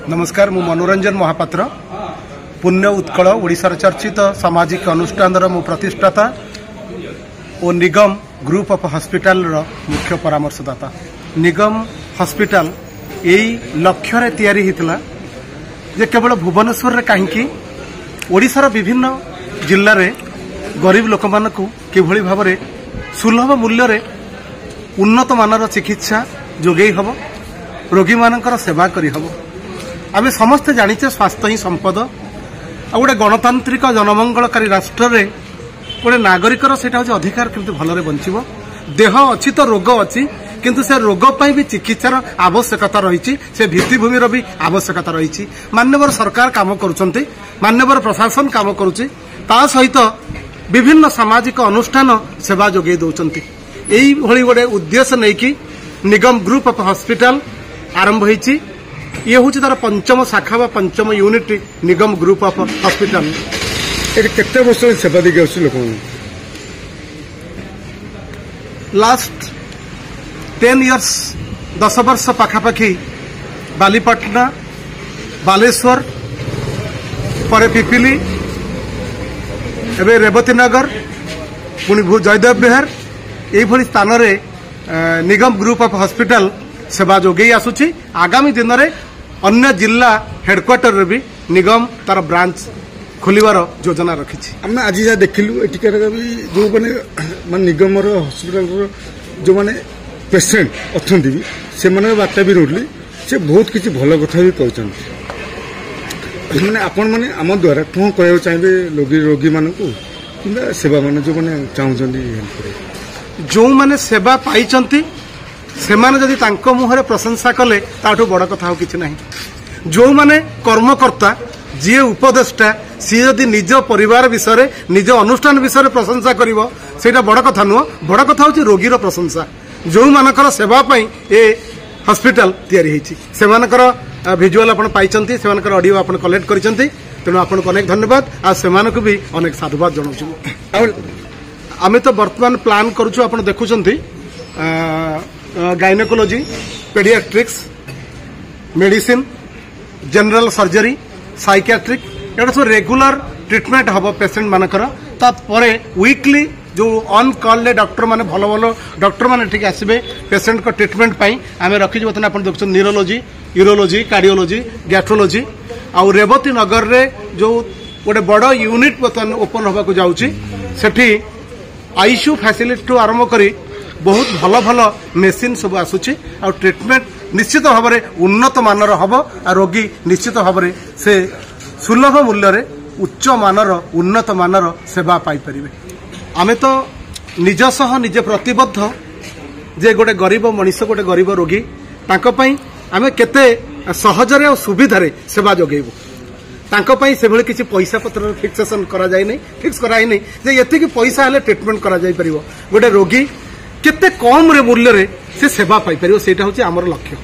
नमस्कार मु मनोरंजन महापात्र पुण्य उत्कल ओडिशार चर्चित सामाजिक अनुष्ठान मु प्रतिष्ठाता और निगम ग्रुप ऑफ हॉस्पिटल मुख्य परामर्शदाता। निगम हॉस्पिटल यही लक्ष्य रे तैयारी होता जे केवल भुवनेश्वर कहीं ओडिशार विभिन्न जिल्ला रे गरीब लोक मानकु किभली भाव रे सुलभ मूल्य रे उन्नत मानर चिकित्सा जोगई हबो, रोगी मानकर सेवा करी हबो। आमे समस्त जानिचे स्वास्थ्य ही संपद आ गोटे गणतांत्रिक जनमंगलकारी राष्ट्र रे गोटे नागरिकर सेटा होचे अधिकार किंतु भलरे बंचिबो। देह अछि तो रोग अछि किंतु से रोग पई भी चिकित्सार आवश्यकता रहिछि, से भित्तिभूमि रो भी आवश्यकता रहिछि। मान्यवर सरकार काम करूछन्ते, मान्यवर प्रशासन काम करूछि, ता सहित विभिन्न सामाजिक अनुष्ठान सेवा जोगे दउछन्ते। एई भली गोटे उद्देश्य नै कि निगम ग्रुप ऑफ हॉस्पिटल आरंभ होईछि। ये हूँ तार पंचम शाखा व पंचम unit Nigam group of hospital. केते वर्ष सेवा दी लोक लास्ट 10 इयर्स 10 वर्ष पाखापाखि बालीपाटना, बालेश्वर, पर पिपिली, एवं रेवती नगर, पुणी जयदेव बिहार यही स्थान रे निगम ग्रुप ऑफ हॉस्पिटल सेवा जोगे आसुची। आगामी दिन में अन्य जिला हेडक्वार्टर रे भी निगम तार ब्रांच खोलिवार योजना रखी। आम आज जहाँ देखिलु एटिकार भी जो मैंने निगम हॉस्पिटल जो मैंने पेसेंट अच्छा भी से बार्ता भी रोली से बहुत किसी भल कथा भी कहते मैंने आपण मैंने आम द्वारा कौन कह चाहिए रोगी मान कि सेवा मान जो मैंने चाहते जो मैंने सेवा पाई से माने जदि तांको मुहरे प्रशंसा कले ताठू बड़ कथा हो किछि नहीं। जो माने कर्मकर्ता जी उपदेष्टा सी जदि निज परिवार विषय निज अनुष्ठान विषय प्रशंसा करिवो सेटा बड़ कथा नुह। बड़ कथा होछि रोगीर प्रशंसा। जो मानकर सेवा पई ए हॉस्पिटल तयारी हेछि से मानकर विजुअल आपण पाइचंती, से मानकर ऑडियो आपण कलेक्ट करिसंती, तेणु आपण को अनेक धन्यवाद आ से मानको भी अनेक साधुवाद जणाउछु। आमे तो वर्तमान प्लान करूछु, आपण देखुचंती gynaecology, paediatrics, medicine, general surgery, psychiatric एटा सब रेगुलर ट्रीटमेंट हम पेसेंट मानकर। तापरे वीकली जो ऑन कॉल डॉक्टर माने भल भल डॉक्टर माने ठीक आसबे पेसेंट को ट्रीटमेंट पाई आमे रखी बतन आपण देखछन न्यूरोलॉजी, यूरोलॉजी, कार्डियोलॉजी, गैस्ट्रोलॉजी। आ रेवती नगर रे जो गोटे बड़ यूनिट बतन ओपन होबा को जाउची, सेठी आईसीयू फैसिलिटी टू आरंभ करी बहुत भल भल मेसीन सब आसुची आ ट्रीटमेंट निश्चित भाव में उन्नत मानर हम आ रोगी निश्चित भाव में से सुलभ मूल्य रे उच्च मानर उन्नत मानर सेवा पाई परिबे। आमे तो निजसह निजे प्रतिबद्ध जे गोटे गरीब मनीष गोटे गरीब रोगी तांको पई आमे केते सहजरे और सुविधारे सेवा जोगेबो। तांको पई से भले किछि पैसा पत्र फिक्सेशन करा जाय नै, फिक्स कराई नै जे एति कि पैसा हले ट्रीटमेंट करा जाय परिबो। गोटे रोगी केते कम रे मूल्य रे से सेवा पाई परिबो, सेटा होछि हमर लक्ष्य।